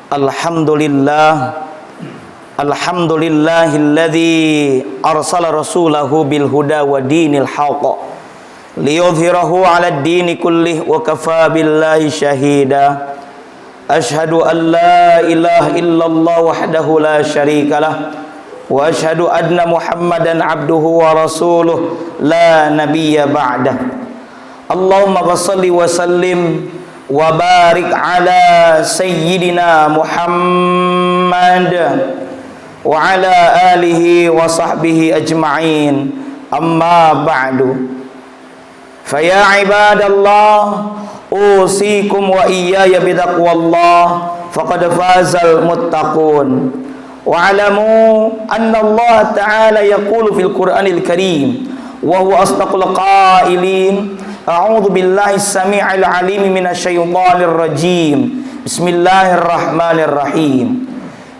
Alhamdulillah, alhamdulillahilladzi arsala rasulahu bil huda wa dinil haqq liyudhhirahu 'alad dini kullih wa kafaa billahi shahida. Ashhadu an la ilaha illallah wahdahu la syarikalah wa ashhadu anna Muhammadan abduhu wa rasuluh la nabiyya ba'dah. Allahumma shalli wa sallim wa barik ala sayyidina Muhammad wa ala alihi wa sahbihi ajma'in, amma ba'du. Faya ibadallah, usikum wa iyaya bitaqwallah, faqad fazal muttaqun. Wa alamu anna Allah ta'ala yaqulu fil Qur'anil Karim wa huwa asdaqul qailin. A'udzu billahi as-sami'il 'alim minasyaitonir rajim. Bismillahirrahmanirrahim.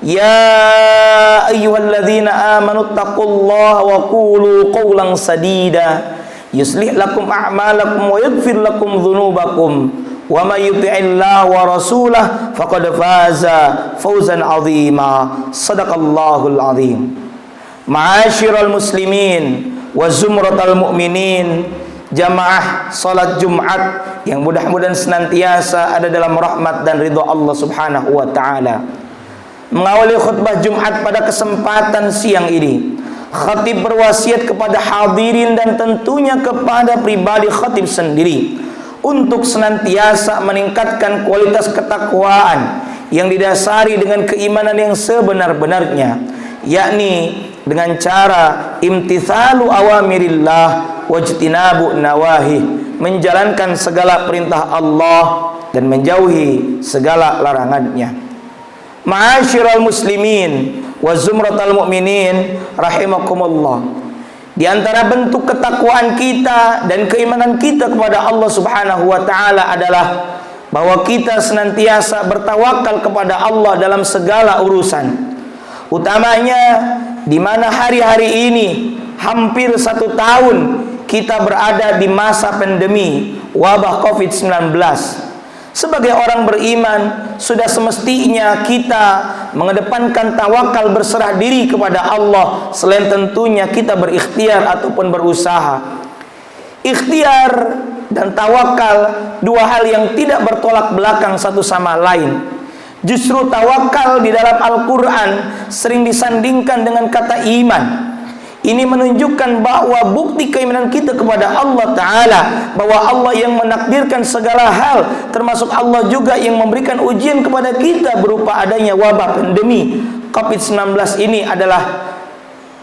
Ya ayyuhalladzina amanu taqullaha wa qulu qawlan sadida yuslih lakum a'malakum wa yaghfir lakum dhunubakum wa may yuti'illaha wa rasulahu faqad faza fawzan 'azima. Shadaqallahul 'azim. Ma'asyiral muslimin wa zumratal mu'minin, jamaah salat Jumat yang mudah-mudahan senantiasa ada dalam rahmat dan ridha Allah Subhanahu wa taala. Mengawali khutbah Jumat pada kesempatan siang ini, khatib berwasiat kepada hadirin dan tentunya kepada pribadi khatib sendiri untuk senantiasa meningkatkan kualitas ketakwaan yang didasari dengan keimanan yang sebenar-benarnya, yakni dengan cara imtithalu awamirillah wajtinabu nawahi, menjalankan segala perintah Allah dan menjauhi segala larangannya. Ma'asyiral muslimin wa zumratal mu'minin rahimakumullah, di antara bentuk ketakwaan kita dan keimanan kita kepada Allah Subhanahu wa taala adalah bahwa kita senantiasa bertawakal kepada Allah dalam segala urusan, utamanya di mana hari-hari ini hampir 1 tahun kita berada di masa pandemi wabah COVID-19. Sebagai orang beriman, sudah semestinya kita mengedepankan tawakal, berserah diri kepada Allah, selain tentunya kita berikhtiar ataupun berusaha. Ikhtiar dan tawakal dua hal yang tidak bertolak belakang satu sama lain. Justru tawakal di dalam Al-Quran sering disandingkan dengan kata iman. Ini menunjukkan bahwa bukti keimanan kita kepada Allah Ta'ala, bahwa Allah yang menakdirkan segala hal, termasuk Allah juga yang memberikan ujian kepada kita berupa adanya wabah pandemi COVID-19 ini, adalah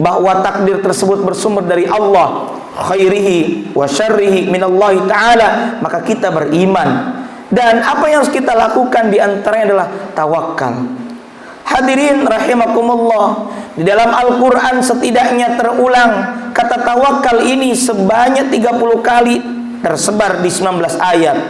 bahwa takdir tersebut bersumber dari Allah, khairihi wa syarrihi minallahi ta'ala. Maka kita beriman, dan apa yang harus kita lakukan diantaranya adalah tawakal. Hadirin rahimakumullah, di dalam Al-Quran setidaknya terulang kata tawakal ini sebanyak 30 kali, tersebar di 19 ayat.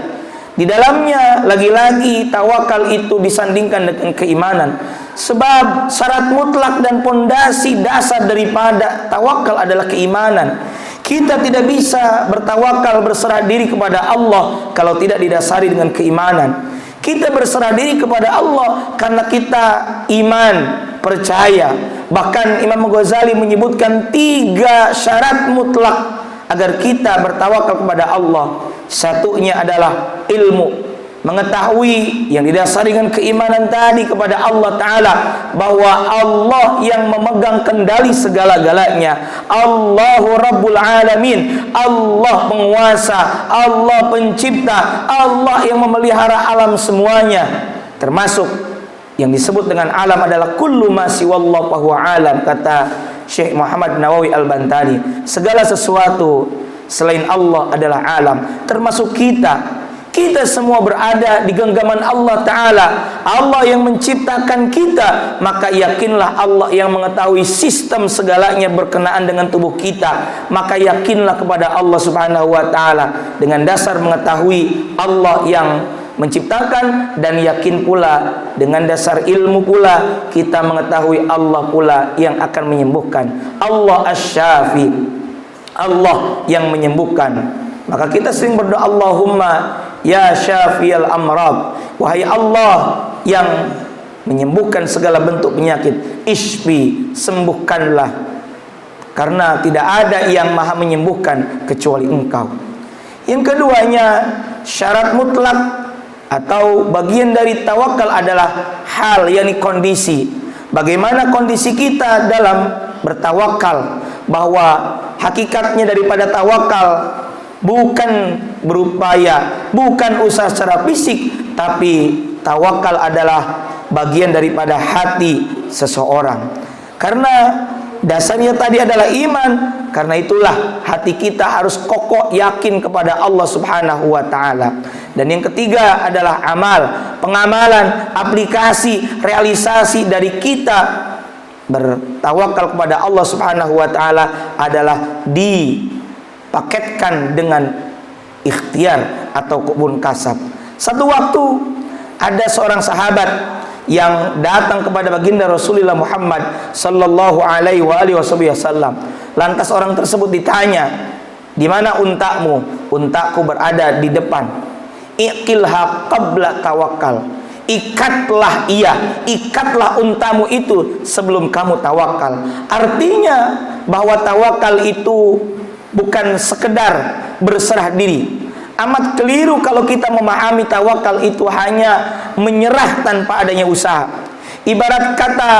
Di dalamnya lagi-lagi tawakal itu disandingkan dengan keimanan, sebab syarat mutlak dan pondasi dasar daripada tawakal adalah keimanan. Kita tidak bisa bertawakal, berserah diri kepada Allah kalau tidak didasari dengan keimanan. Kita berserah diri kepada Allah karena kita iman, percaya. Bahkan Imam Ghazali menyebutkan 3 syarat mutlak agar kita bertawakal kepada Allah. Satunya adalah ilmu, mengetahui yang didasari dengan keimanan tadi kepada Allah Ta'ala, bahwa Allah yang memegang kendali segala-galanya. Allahu Rabbul Alamin, Allah penguasa, Allah pencipta, Allah yang memelihara alam semuanya. Termasuk yang disebut dengan alam adalah kullu ma siwallahu fa huwa alam, kata Syekh Muhammad Nawawi Al-Bantani. Segala sesuatu selain Allah adalah alam, termasuk kita. Kita semua berada di genggaman Allah Ta'ala, Allah yang menciptakan kita. Maka yakinlah Allah yang mengetahui sistem segalanya berkenaan dengan tubuh kita. Maka yakinlah kepada Allah Subhanahu wa Ta'ala dengan dasar mengetahui Allah yang menciptakan, dan yakin pula dengan dasar ilmu pula kita mengetahui Allah pula yang akan menyembuhkan. Allah Asy-Syafi, Allah yang menyembuhkan. Maka kita sering berdoa, Allahumma ya syafiyal amrad, wahai Allah yang menyembuhkan segala bentuk penyakit. Ishfi, sembuhkanlah, karena tidak ada yang maha menyembuhkan kecuali Engkau. Yang keduanya, syarat mutlak atau bagian dari tawakal adalah hal, yakni kondisi. Bagaimana kondisi kita dalam bertawakal, bahwa hakikatnya daripada tawakal bukan berupaya, bukan usaha secara fisik, tapi tawakal adalah bagian daripada hati seseorang. Karena dasarnya tadi adalah iman. Karena itulah hati kita harus kokoh yakin kepada Allah Subhanahu wa taala. Dan yang ketiga adalah amal, pengamalan, aplikasi, realisasi dari kita bertawakal kepada Allah Subhanahu wa taala adalah dipaketkan dengan ikhtiar atau kebun kasab. Satu waktu ada seorang sahabat yang datang kepada baginda Rasulullah Muhammad sallallahu alaihi wasallam. Lantas orang tersebut ditanya, "Di mana untamu?" "Untaku berada di depan." "Iqilha qabla tawakal." Ikatlah ikatlah untamu itu sebelum kamu tawakal. Artinya bahwa tawakal itu bukan sekedar berserah diri. Amat keliru kalau kita memahami tawakal itu hanya menyerah tanpa adanya usaha. Ibarat kata,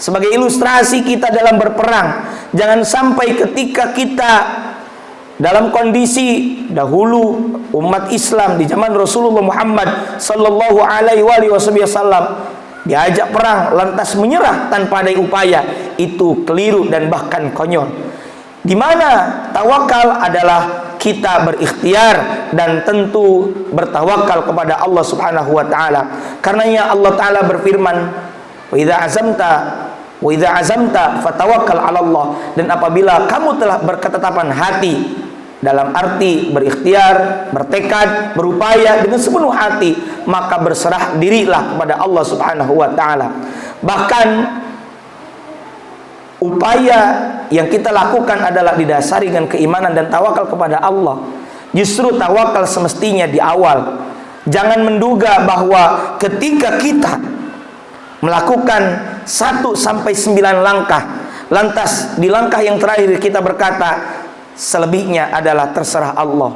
sebagai ilustrasi kita dalam berperang, jangan sampai ketika kita dalam kondisi dahulu umat Islam di zaman Rasulullah Muhammad sallallahu alaihi wasallam diajak perang lantas menyerah tanpa ada upaya. Itu keliru dan bahkan konyol. Di mana tawakal adalah kita berikhtiar dan tentu bertawakal kepada Allah Subhanahu wa taala. Karenanya Allah taala berfirman, "Wa idza azamta fatawakkal 'ala Allah." Dan apabila kamu telah berketetapan hati, dalam arti berikhtiar, bertekad, berupaya dengan sepenuh hati, maka berserah dirilah kepada Allah Subhanahu wa taala. Bahkan upaya yang kita lakukan adalah didasari dengan keimanan dan tawakal kepada Allah. Justru tawakal semestinya di awal. Jangan menduga bahwa ketika kita melakukan 1 sampai 9 langkah, lantas di langkah yang terakhir kita berkata, selebihnya adalah terserah Allah.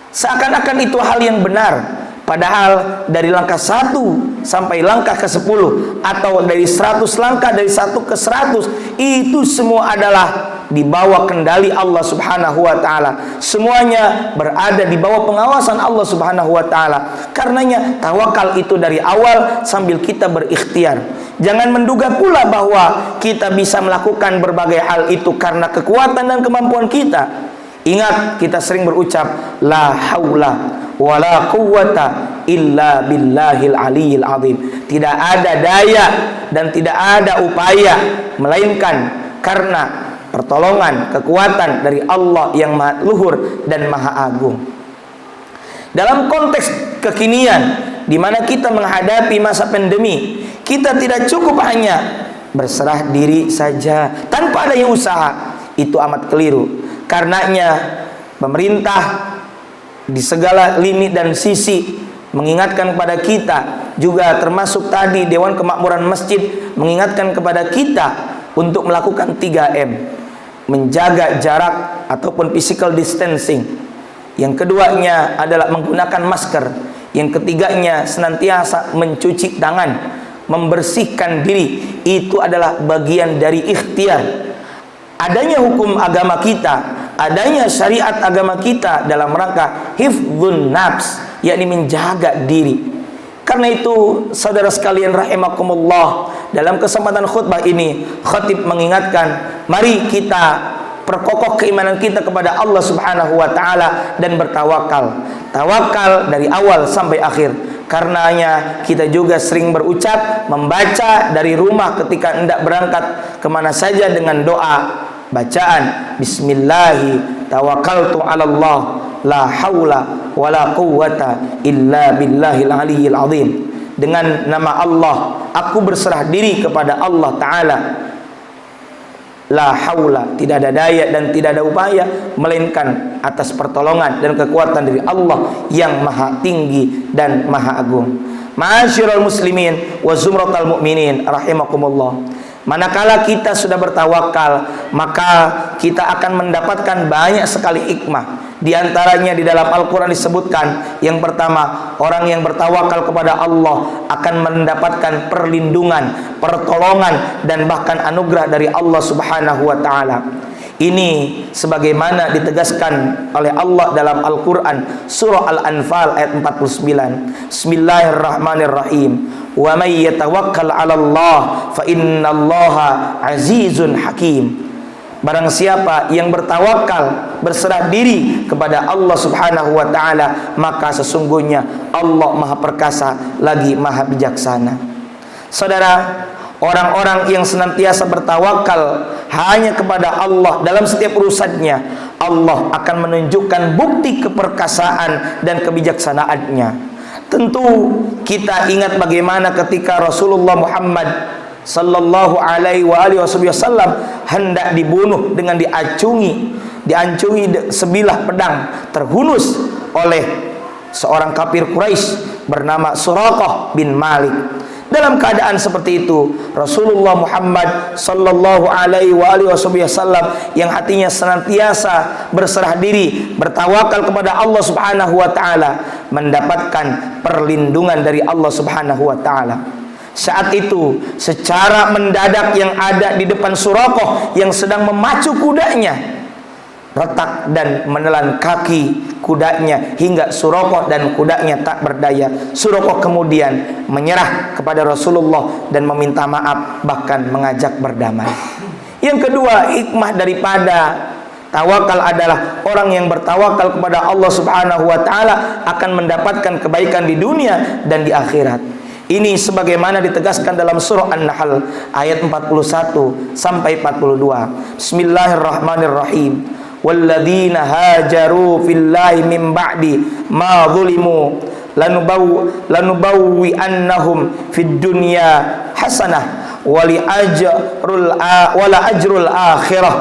Seakan-akan itu hal yang benar. Padahal dari langkah 1 sampai langkah ke-10, atau dari 100 langkah, dari 1 ke 100, itu semua adalah di bawah kendali Allah Subhanahu wa taala. Semuanya berada di bawah pengawasan Allah Subhanahu wa taala. Karenanya tawakal itu dari awal sambil kita berikhtiar. Jangan menduga pula bahwa kita bisa melakukan berbagai hal itu karena kekuatan dan kemampuan kita. Ingat, kita sering berucap la haula wala quwwata illa billahil aliyil azim. Tidak ada daya dan tidak ada upaya melainkan karena pertolongan, kekuatan dari Allah yang maha luhur dan maha agung. Dalam konteks kekinian di mana kita menghadapi masa pandemi, kita tidak cukup hanya berserah diri saja tanpa adanya usaha. Itu amat keliru. Karenanya pemerintah di segala lini dan sisi mengingatkan kepada kita, juga termasuk tadi Dewan Kemakmuran Masjid mengingatkan kepada kita untuk melakukan 3M. Menjaga jarak ataupun physical distancing. Yang keduanya adalah menggunakan masker. Yang ketiganya senantiasa mencuci tangan, membersihkan diri. Itu adalah bagian dari ikhtiar. Adanya hukum agama kita, adanya syariat agama kita dalam rangka hifdzun nafs, yakni menjaga diri. Karena itu saudara sekalian rahimakumullah, dalam kesempatan khutbah ini khatib mengingatkan, mari kita perkokoh keimanan kita kepada Allah Subhanahu wa taala dan bertawakal. Tawakal dari awal sampai akhir. Karenanya kita juga sering berucap, membaca dari rumah ketika hendak berangkat kemana saja dengan doa bacaan Bismillahi tawakkaltu 'ala Allah la haula wala quwwata illa billahil aliyil azim. Dengan nama Allah aku berserah diri kepada Allah Ta'ala. La haula, tidak ada daya dan tidak ada upaya melainkan atas pertolongan dan kekuatan dari Allah yang maha tinggi dan maha agung. Ma'asyiral muslimin wa zumratal mu'minin rahimakumullah. Manakala kita sudah bertawakal, maka kita akan mendapatkan banyak sekali hikmah. Di antaranya di dalam Al-Quran disebutkan, yang pertama, orang yang bertawakal kepada Allah akan mendapatkan perlindungan, pertolongan, dan bahkan anugerah dari Allah Subhanahu wa Ta'ala. Ini sebagaimana ditegaskan oleh Allah dalam Al-Quran, surah Al-Anfal ayat 49. Bismillahirrahmanirrahim. Wa may yatawakkal 'ala Allah fa innallaha azizun hakim. Barang siapa yang bertawakal, berserah diri kepada Allah Subhanahu wa Ta'ala, maka sesungguhnya Allah Maha Perkasa lagi Maha Bijaksana. Saudara, orang-orang yang senantiasa bertawakal hanya kepada Allah dalam setiap urusannya, Allah akan menunjukkan bukti keperkasaan dan kebijaksanaannya. Tentu kita ingat bagaimana ketika Rasulullah Muhammad sallallahu alaihi wasallam hendak dibunuh dengan diacungi sebilah pedang, terhunus oleh seorang kafir Quraisy bernama Suraqah bin Malik. Dalam keadaan seperti itu, Rasulullah Muhammad sallallahu alaihi wasallam yang hatinya senantiasa berserah diri, bertawakal kepada Allah Subhanahu wa Ta'ala, mendapatkan perlindungan dari Allah Subhanahu wa Ta'ala. Saat itu, secara mendadak yang ada di depan Suraqah yang sedang memacu kudanya retak dan menelan kaki kudanya hingga Suraqah dan kudanya tak berdaya. Suraqah kemudian menyerah kepada Rasulullah dan meminta maaf, bahkan mengajak berdamai. Yang kedua, hikmah daripada tawakal adalah orang yang bertawakal kepada Allah Subhanahu wa Ta'ala akan mendapatkan kebaikan di dunia dan di akhirat. Ini sebagaimana ditegaskan dalam surah An-Nahl ayat 41 sampai 42. Bismillahirrahmanirrahim. Walladzina hajaru fillahi min ba'di ma zulimu lanubawwi annahum fid dunya hasanah wala ajrul akhirah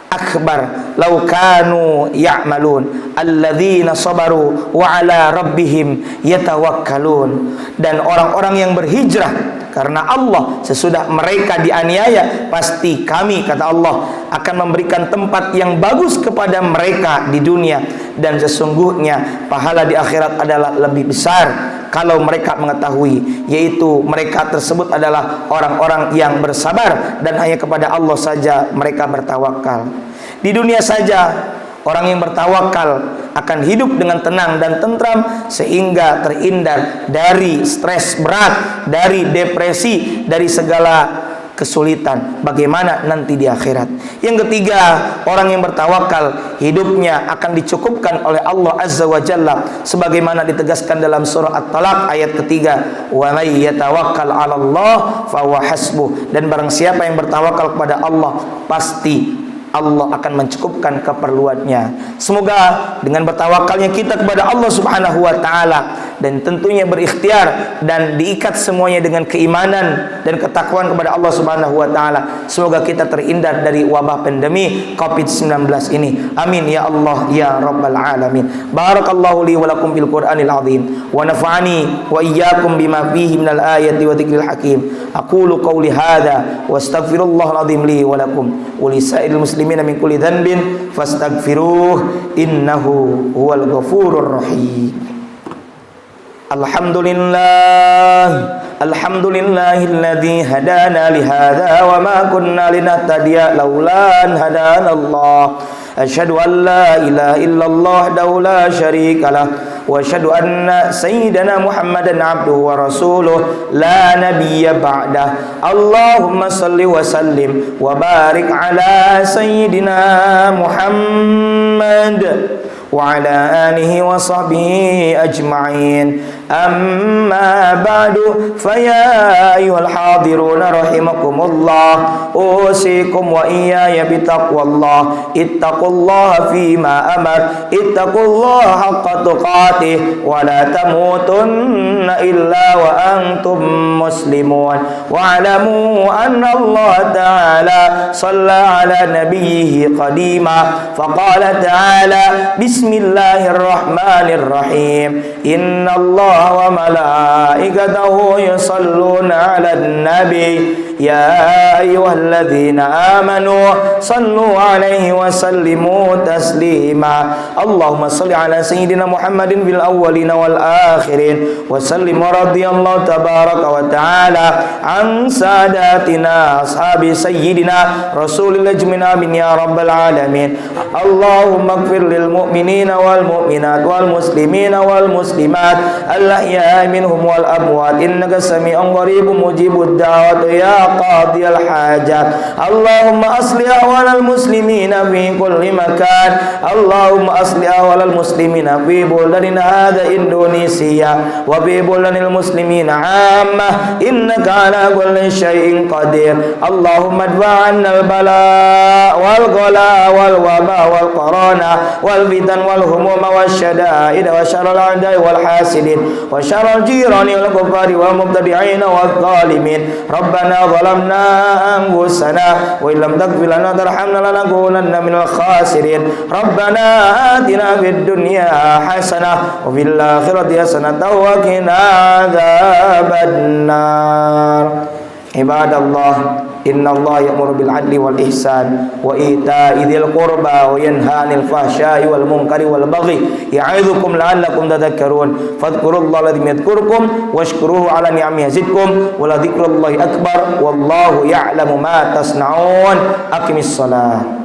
akbar law kanu ya'malun alladzina sabaru wa ala rabbihim yatawakkalun. Dan orang-orang yang berhijrah karena Allah sesudah mereka dianiaya, pasti kami, kata Allah, akan memberikan tempat yang bagus kepada mereka di dunia, dan sesungguhnya pahala di akhirat adalah lebih besar kalau mereka mengetahui, yaitu mereka tersebut adalah orang-orang yang bersabar dan hanya kepada Allah saja mereka bertawakal. Di dunia saja orang yang bertawakal akan hidup dengan tenang dan tentram sehingga terhindar dari stres berat, dari depresi, dari segala kesulitan. Bagaimana nanti di akhirat? Yang ketiga, orang yang bertawakal hidupnya akan dicukupkan oleh Allah Azza wa Jalla sebagaimana ditegaskan dalam surah At-Talaq ayat ketiga, wa may yatawakkal 'ala Allah fa huwa hasbuh. Dan barang siapa yang bertawakal kepada Allah, pasti Allah akan mencukupkan keperluannya. Semoga dengan bertawakalnya kita kepada Allah Subhanahu wa Ta'ala, dan tentunya berikhtiar dan diikat semuanya dengan keimanan dan ketakwaan kepada Allah Subhanahu wa Ta'ala, semoga kita terhindar dari wabah pandemi COVID-19 ini. Amin ya Allah ya Rabbal Alamin. Barakallahu li wa lakum fil Qur'anil azim wa nafa'ani wa iyyakum bima fihi minal ayati wa dzikril hakim. Aqulu qawli hadza wa astaghfirullahal azim li wa lakum wa li sa'iril muslimina min kulli dhanbin fastaghfiruh innahu huwal ghafurur rahim. Alhamdulillahilladzi hadana li hadza wa ma kunna linahtadiya laula an hadanallah. Asyhadu an la ilaha illallah wahdahu la syarikalah wa asyhadu anna sayyidana Muhammadan abduhu wa rasuluh la nabiyya ba'dah. Allahumma salli wa sallim wa barik ala sayyidina Muhammad wa ala alihi wa sahbihi ajma'in. Amma ba'du, faya ayyuhal hadiruna rahimakumullah, usikum wa iyaya bitaqwallah. Ittaqullaha fima amar, ittaqullaha haqqa tuqatih, wa la tamutunna illa wa antum muslimun. مسلمون واعلموا أن الله تعالى صلى على نبيه قديما فقال تعالى بسم الله الرحمن الرحيم إن الله وملائكته يصلون على النبي يا أيها الذين آمنوا صلوا عليه وسلموا تسليما اللهم صل على سيدنا محمد في الأولين والآخرين وسلم ورضي الله تبارك وتعالى عن ساداتنا أصحاب سيدنا رسول الله أجمعين آمين يا رب العالمين اللهم اغفر للمؤمنين والمؤمنات والمسلمين والمسلمات الأحياء منهم والأموات إنك سميع قريب مجيب الدعوات يا قاضي الحاجات اللهم أصلح أحوال المسلمين في كل مكان اللهم أصلح أحوال المسلمين في بلدنا هذا إندونيسيا وفي بلدان المسلمين عامة إنك على كل شيء قدير اللهم ادفع عنا البلاء والغلاء والوباء والقرانا والفتن والهموم والشدائد وشر الأعداء والحاسدين وشر الجيران والكفار والمبتدعين والظالمين ربنا ظلمنا أنفسنا وإن لم تغفر لنا وترحمنا لنكونن من الخاسرين ربنا آتنا في الدنيا حسنة وفي الآخرة حسنة وقنا عذاب النار عباد الله إن الله يأمر بالعدل والإحسان وإيتاء ذي القربى وينهى عن الفحشاء والمنكر والبغي يعظكم لعلكم تذكرون فاذكروا الله الذي يذكركم واشكروه على نعمه يزدكم ولذكر الله أكبر والله يعلم ما تصنعون أقم الصلاة